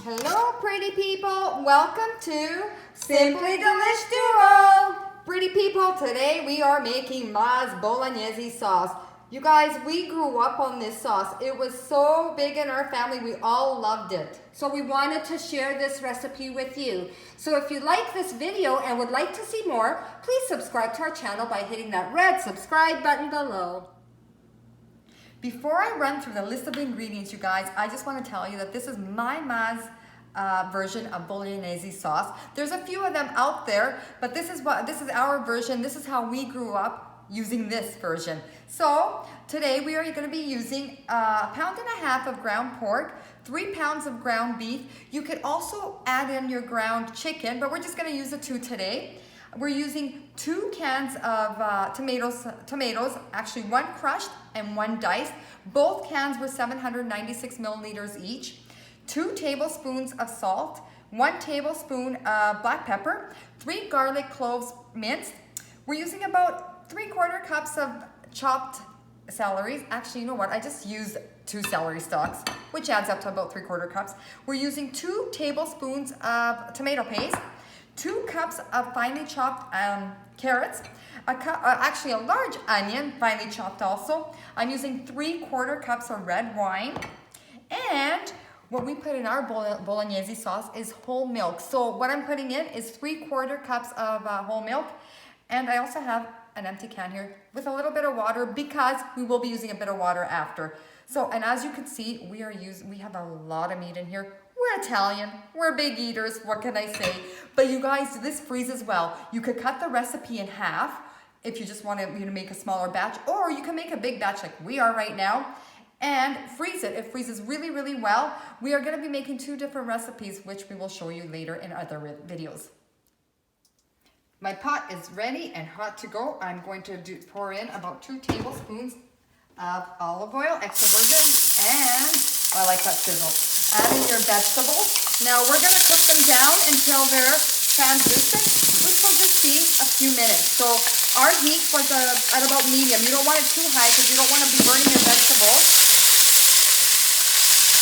Hello, pretty people. Welcome to Simply Delish Duo. Pretty people, today we are making Ma's Bolognese sauce. You guys, we grew up on this sauce. It was so big in our family. We all loved it. So we wanted to share this recipe with you. So if you like this video and would like to see more, please subscribe to our channel by hitting that red subscribe button below. Before I run through the list of ingredients, you guys, I just want to tell you that this is Ma's version of Bolognese sauce. There's a few of them out there, but this is our version. This is how we grew up using this version. So today we are going to be using 1.5 pounds of ground pork, 3 pounds of ground beef. You could also add in your ground chicken, but we're just going to use the 2 today. We're using 2 cans of tomatoes, actually 1 crushed and 1 diced. Both cans were 796 milliliters each. 2 tablespoons of salt, 1 tablespoon of black pepper, 3 garlic cloves minced. We're using about 3/4 cups of chopped celery. Actually, you know what? I just used 2 celery stalks, which adds up to about 3/4 cups. We're using 2 tablespoons of tomato paste, 2 cups of finely chopped carrots, actually a large onion, finely chopped also. I'm using 3/4 cups of red wine, and what we put in our Bolognese sauce is whole milk. So what I'm putting in is 3/4 cups of whole milk, and I also have an empty can here with a little bit of water because we will be using a bit of water after. So, and as you can see, we have a lot of meat in here. We're Italian, we're big eaters, what can I say? But you guys, this freezes well. You could cut the recipe in half if you just want to make a smaller batch, or you can make a big batch like we are right now and freeze it. It freezes really, really well. We are going to be making 2 different recipes, which we will show you later in other videos. My pot is ready and hot to go. I'm going to pour in about 2 tablespoons of olive oil, extra virgin, and I like that sizzle. Add in your vegetables. Now we're going to cook them down until they're translucent, which will just be a few minutes. So our heat was at about medium. You don't want it too high because you don't want to be burning your vegetables.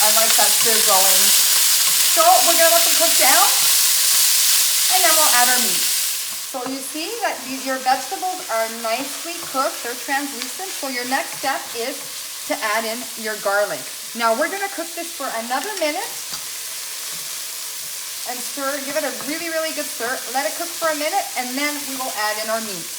I like that sizzling. So we're going to let them cook down, and then we'll add our meat. So you see that your vegetables are nicely cooked. They're translucent. So your next step is to add in your garlic. Now we're going to cook this for another minute and stir. Give it a really, really good stir. Let it cook for a minute, and then we will add in our meat.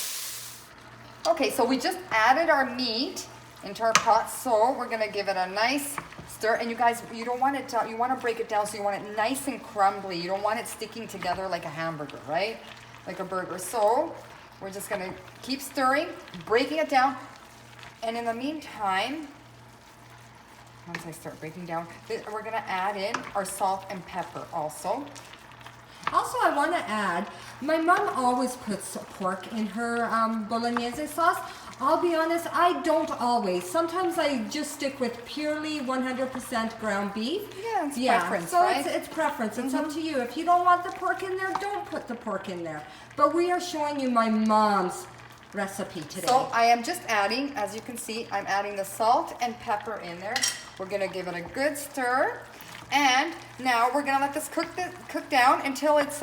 Okay, so we just added our meat into our pot. So we're going to give it a nice stir. And you guys, you don't want it to, you want to break it down so you want it nice and crumbly. You don't want it sticking together like a hamburger, right? Like a burger. So we're just going to keep stirring, breaking it down. And in the meantime, once I start breaking down, we're going to add in our salt and pepper also. Also, I want to add, my mom always puts pork in her Bolognese sauce. I'll be honest, I don't always. Sometimes I just stick with purely 100% ground beef. Yeah, it's preference, so right? it's preference. It's up to you. If you don't want the pork in there, don't put the pork in there. But we are showing you my mom's recipe today. So I am just adding, as you can see, I'm adding the salt and pepper in there. We're going to give it a good stir. And now we're going to let this cook down until it's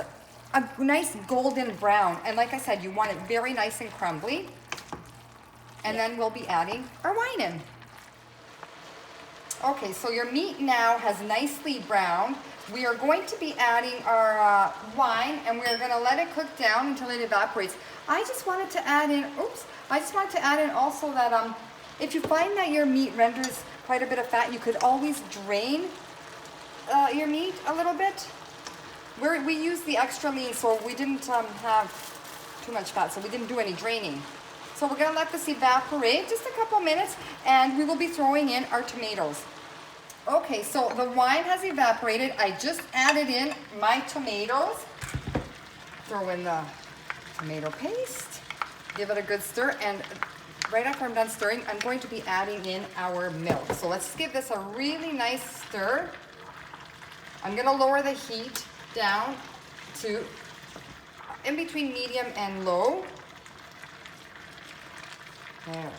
a nice golden brown. And like I said, you want it very nice and crumbly. And then we'll be adding our wine in. Okay, so your meat now has nicely browned. We are going to be adding our wine, and we're going to let it cook down until it evaporates. I just wanted to add in, also that if you find that your meat renders quite a bit of fat, you could always drain your meat a little bit. We used the extra lean, so we didn't have too much fat, so we didn't do any draining. So we're going to let this evaporate just a couple minutes, and we will be throwing in our tomatoes. Okay, so the wine has evaporated. I just added in my tomatoes. Throw in the tomato paste. Give it a good stir, and right after I'm done stirring, I'm going to be adding in our milk. So let's give this a really nice stir. I'm going to lower the heat down to in between medium and low. There.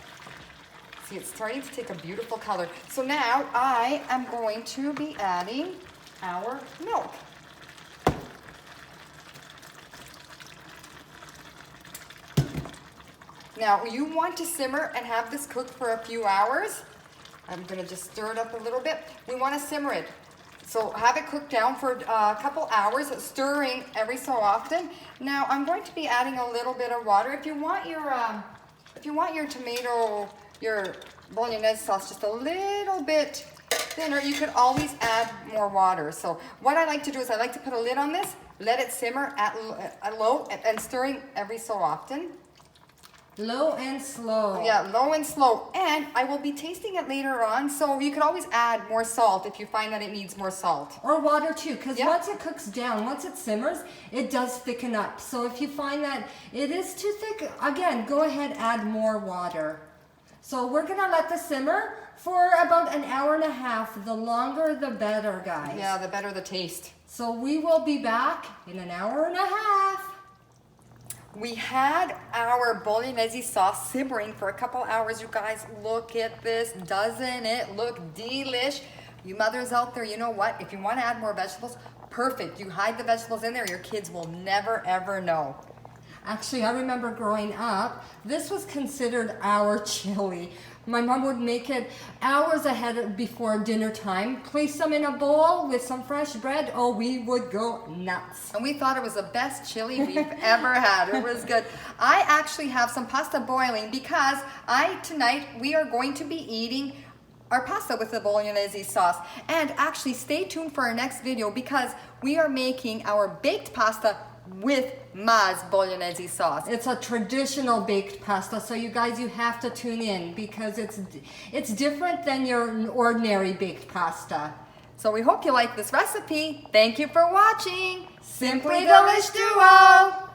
See, it's starting to take a beautiful color. So now I am going to be adding our milk. Now you want to simmer and have this cook for a few hours. I'm gonna just stir it up a little bit. We wanna simmer it. So have it cook down for a couple hours, stirring every so often. Now I'm going to be adding a little bit of water. If you want your tomato, your Bolognese sauce just a little bit thinner, you could always add more water. So what I like to do is I like to put a lid on this, let it simmer at low and stirring every so often. Low and slow. Yeah, low and slow. And I will be tasting it later on, so you could always add more salt if you find that it needs more salt. Or water too, because Yeah. once it cooks down, once it simmers, it does thicken up. So if you find that it is too thick, again, go ahead, add more water. So we're gonna let this simmer for about an hour and a half. The longer, the better, guys. Yeah, the better the taste. So we will be back in an hour and a half. We had our Bolognese sauce simmering for a couple hours, you guys. Look at this. Doesn't it look delish? You mothers out there, you know what? If you want to add more vegetables, perfect. You hide the vegetables in there, your kids will never ever know. Actually, I remember growing up, this was considered our chili. My mom would make it hours ahead before dinner time, place them in a bowl with some fresh bread. Oh, we would go nuts. And we thought it was the best chili we've ever had. It was good. I actually have some pasta boiling because tonight we are going to be eating our pasta with the Bolognese sauce. And actually stay tuned for our next video because we are making our baked pasta with Ma's Bolognese sauce. It's a traditional baked pasta, so you guys, you have to tune in because it's different than your ordinary baked pasta. So we hope you like this recipe. Thank you for watching. Simply Delish Duo.